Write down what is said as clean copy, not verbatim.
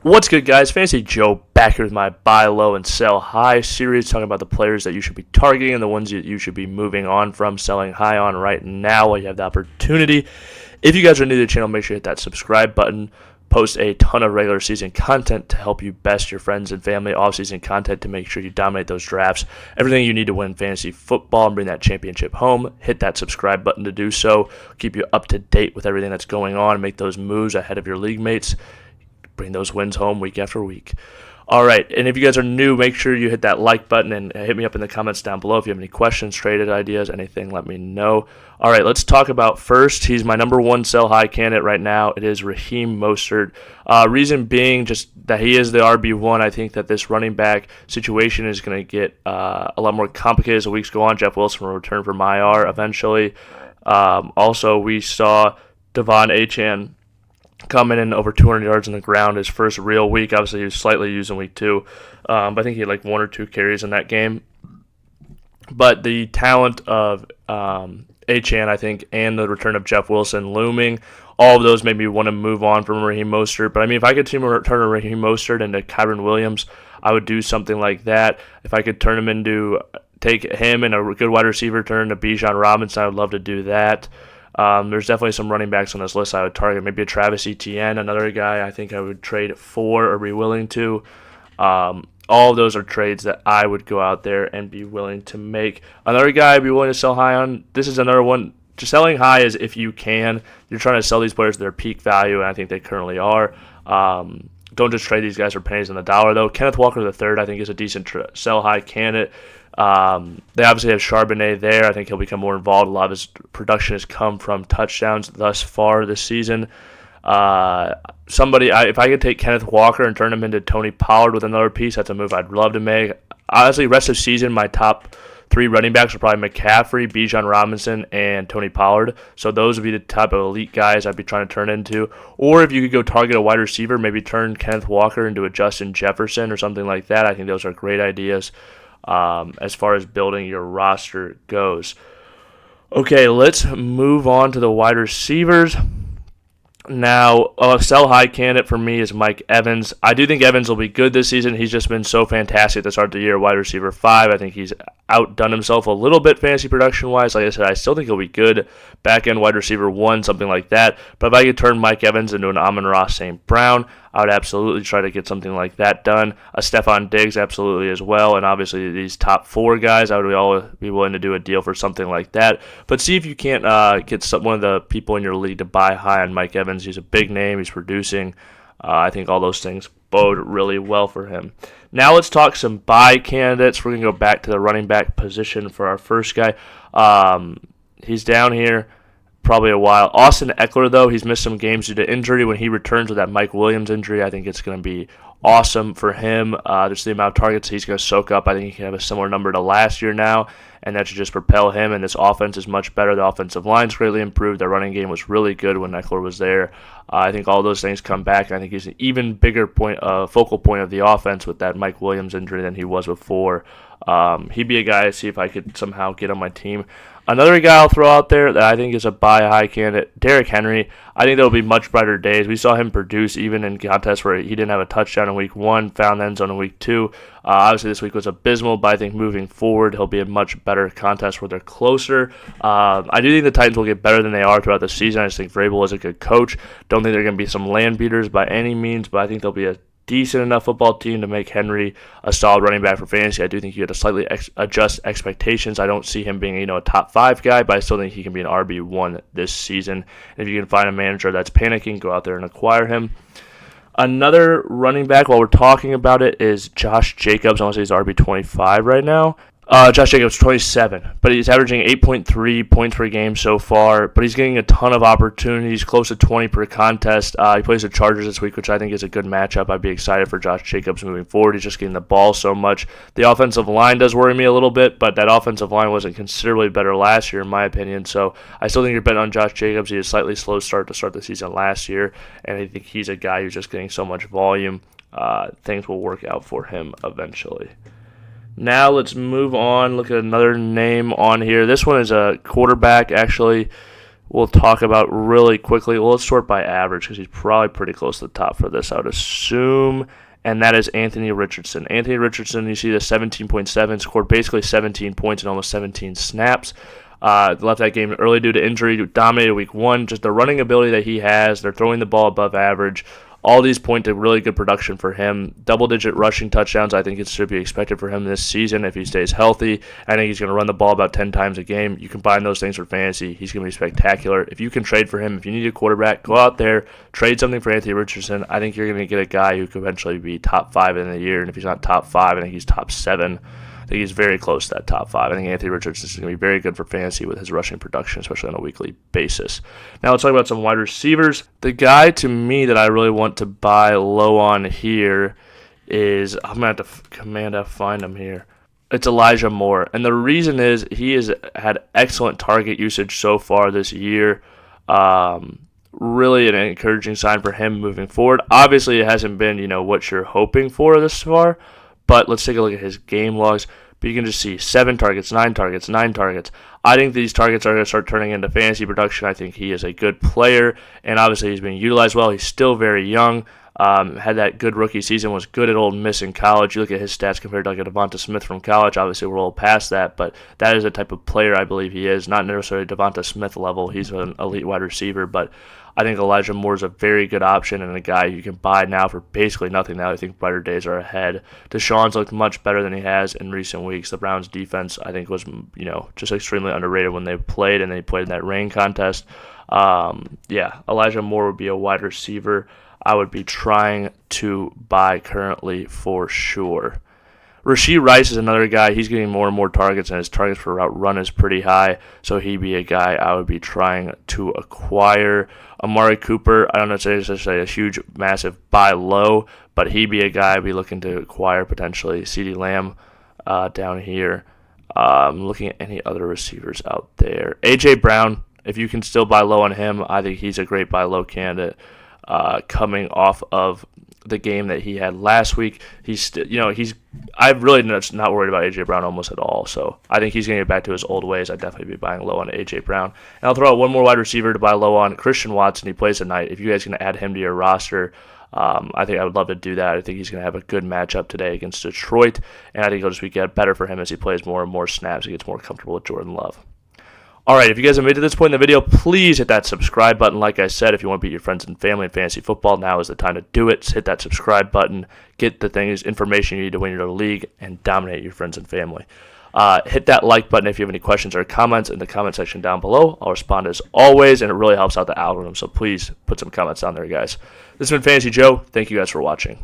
What's good, guys? Fantasy Joe back here with my buy low and sell high series, talking about the players that you should be targeting and the ones that you should be moving on from, selling high on right now while you have the opportunity. If you guys are new to the channel, make sure you hit that subscribe button. Post a ton of regular season content to help you best your friends and family, off-season content to make sure you dominate those drafts. Everything you need to win fantasy football and bring that championship home. Hit that subscribe button to do so. Keep you up to date with everything that's going on and make those moves ahead of your league mates. Bring those wins home week after week. All right, and if you guys are new, make sure you hit that like button and hit me up in the comments down below. If you have any questions, traded ideas, anything, let me know. All right, let's talk about first. He's my number one sell high candidate right now. It is Raheem Mostert. Reason being just that he is the RB1. I think that this running back situation is going to get a lot more complicated as the weeks go on. Jeff Wilson will return from IR eventually. Also, we saw Devon Achane coming in over 200 yards on the ground his first real week. Obviously, he was slightly used in week 2. But I think he had like 1 or 2 carries in that game. But the talent of Achane, I think, and the return of Jeff Wilson looming, all of those made me want to move on from Raheem Mostert. But I mean, if I could see him return of Raheem Mostert into Kyren Williams, I would do something like that. If I could turn him into, take him and a good wide receiver, turn to Bijan Robinson, I would love to do that. There's definitely some running backs on this list I would target. Maybe a Travis Etienne, another guy I think I would trade for or be willing to. All of those are trades that I would go out there and be willing to make. Another guy I'd be willing to sell high on. This is another one. Just selling high is if you can. You're trying to sell these players to their peak value, and I think they currently are. Don't just trade these guys for pennies on the dollar, though. Kenneth Walker III, I think, is a decent sell high candidate. They obviously have Charbonnet there. I think he'll become more involved. A lot of his production has come from touchdowns thus far this season. If I could take Kenneth Walker and turn him into Tony Pollard with another piece, that's a move I'd love to make. Honestly, rest of season, my top 3 running backs are probably McCaffrey, Bijan Robinson, and Tony Pollard. So those would be the type of elite guys I'd be trying to turn into. Or if you could go target a wide receiver, maybe turn Kenneth Walker into a Justin Jefferson or something like that. I think those are great ideas as far as building your roster goes. Okay, let's move on to the wide receivers. Now, a sell high candidate for me is Mike Evans. I do think Evans will be good this season. He's just been so fantastic at the start of the year, wide receiver 5. I think he's outdone himself a little bit fantasy production-wise. Like I said, I still think he'll be good. Back-end wide receiver 1, something like that. But if I could turn Mike Evans into an Amon-Ra St. Brown, I would absolutely try to get something like that done. A Stephon Diggs, absolutely as well. And obviously these top 4 guys, I would all be willing to do a deal for something like that. But see if you can't get one of the people in your league to buy high on Mike Evans. He's a big name. He's producing. I think all those things bode really well for him. Now let's talk some buy candidates. We're going to go back to the running back position for our first guy. He's down here probably a while. Austin Eckler, though, he's missed some games due to injury. When he returns with that Mike Williams injury, I think it's going to be awesome for him. Just the amount of targets he's going to soak up. I think he can have a similar number to last year now, and that should just propel him. And this offense is much better. The offensive line's greatly improved. The running game was really good when Eckler was there. I think all those things come back. I think he's an even bigger focal point of the offense with that Mike Williams injury than he was before. He'd be a guy to see if I could somehow get on my team. Another guy I'll throw out there that I think is a buy high candidate, Derrick Henry. I think there'll be much brighter days. We saw him produce even in contests where he didn't have a touchdown in week 1, found the end zone in week 2. Obviously, this week was abysmal, but I think moving forward, he'll be a much better contest where they're closer. I do think the Titans will get better than they are throughout the season. I just think Vrabel is a good coach. Don't think they're going to be some land beaters by any means, but I think they'll be a decent enough football team to make Henry a solid running back for fantasy. I do think you have to slightly adjust expectations. I don't see him being a top 5 guy, but I still think he can be an RB1 this season. And if you can find a manager that's panicking, go out there and acquire him. Another running back, while we're talking about it, is Josh Jacobs. I want to say he's RB25 right now. Josh Jacobs, 27, but he's averaging 8.3 points per game so far, but he's getting a ton of opportunities, close to 20 per contest. He plays the Chargers this week, which I think is a good matchup. I'd be excited for Josh Jacobs moving forward. He's just getting the ball so much. The offensive line does worry me a little bit, but that offensive line wasn't considerably better last year, in my opinion, so I still think you're betting on Josh Jacobs. He had a slightly slow start to start the season last year, and I think he's a guy who's just getting so much volume. Things will work out for him eventually. Now let's move on. Look at another name on here. This one is a quarterback, actually. we'll talk about really quickly. Well, let's sort by average because he's probably pretty close to the top for this, I would assume. And that is Anthony Richardson. Anthony Richardson, you see the 17.7, scored basically 17 points in almost 17 snaps. Left that game early due to injury, dominated week 1. Just the running ability that he has, they're throwing the ball above average. All these point to really good production for him. Double-digit rushing touchdowns, I think it should be expected for him this season if he stays healthy. I think he's going to run the ball about 10 times a game. You combine those things for fantasy, he's going to be spectacular. If you can trade for him, if you need a quarterback, go out there, trade something for Anthony Richardson. I think you're going to get a guy who could eventually be top 5 in the year, and if he's not top 5, I think he's top 7. I think he's very close to that top 5. I think Anthony Richardson is going to be very good for fantasy with his rushing production, especially on a weekly basis. Now let's talk about some wide receivers. The guy to me that I really want to buy low on here is, I'm going to have to command F find him here. It's Elijah Moore. And the reason is he has had excellent target usage so far this year. Really an encouraging sign for him moving forward. Obviously, it hasn't been, what you're hoping for this far. But let's take a look at his game logs. But you can just see 7 targets, 9 targets, 9 targets. I think these targets are going to start turning into fantasy production. I think he is a good player, and obviously he's being utilized well. He's still very young. Had that good rookie season, was good at Ole Miss in college. You look at his stats compared to like a Devonta Smith from college. Obviously, we're all past that, but that is the type of player I believe he is. Not necessarily Devonta Smith level. He's an elite wide receiver, but I think Elijah Moore is a very good option and a guy you can buy now for basically nothing now. I think brighter days are ahead. Deshaun's looked much better than he has in recent weeks. The Browns' defense, I think, was just extremely underrated when they played, and they played in that rain contest. Elijah Moore would be a wide receiver I would be trying to buy currently for sure. Rashee Rice is another guy. He's getting more and more targets, and his targets per route run is pretty high, so he'd be a guy I would be trying to acquire. Amari Cooper, I don't know if it's a huge, massive buy low, but he'd be a guy I'd be looking to acquire potentially. CeeDee Lamb down here. Looking at any other receivers out there. A.J. Brown, if you can still buy low on him, I think he's a great buy low candidate. Coming off of the game that he had last week, I'm really not worried about A.J. Brown almost at all. So I think he's going to get back to his old ways. I'd definitely be buying low on A.J. Brown. And I'll throw out one more wide receiver to buy low on, Christian Watson. He plays tonight. If you guys can add him to your roster, I think I would love to do that. I think he's going to have a good matchup today against Detroit, and I think it'll just get better for him as he plays more and more snaps. He gets more comfortable with Jordan Love. All right, if you guys have made it to this point in the video, please hit that subscribe button. Like I said, if you want to beat your friends and family in fantasy football, now is the time to do it. Just hit that subscribe button, get the information you need to win your league, and dominate your friends and family. Hit that like button if you have any questions or comments in the comment section down below. I'll respond as always, and it really helps out the algorithm, so please put some comments down there, guys. This has been Fantasy Joe. Thank you guys for watching.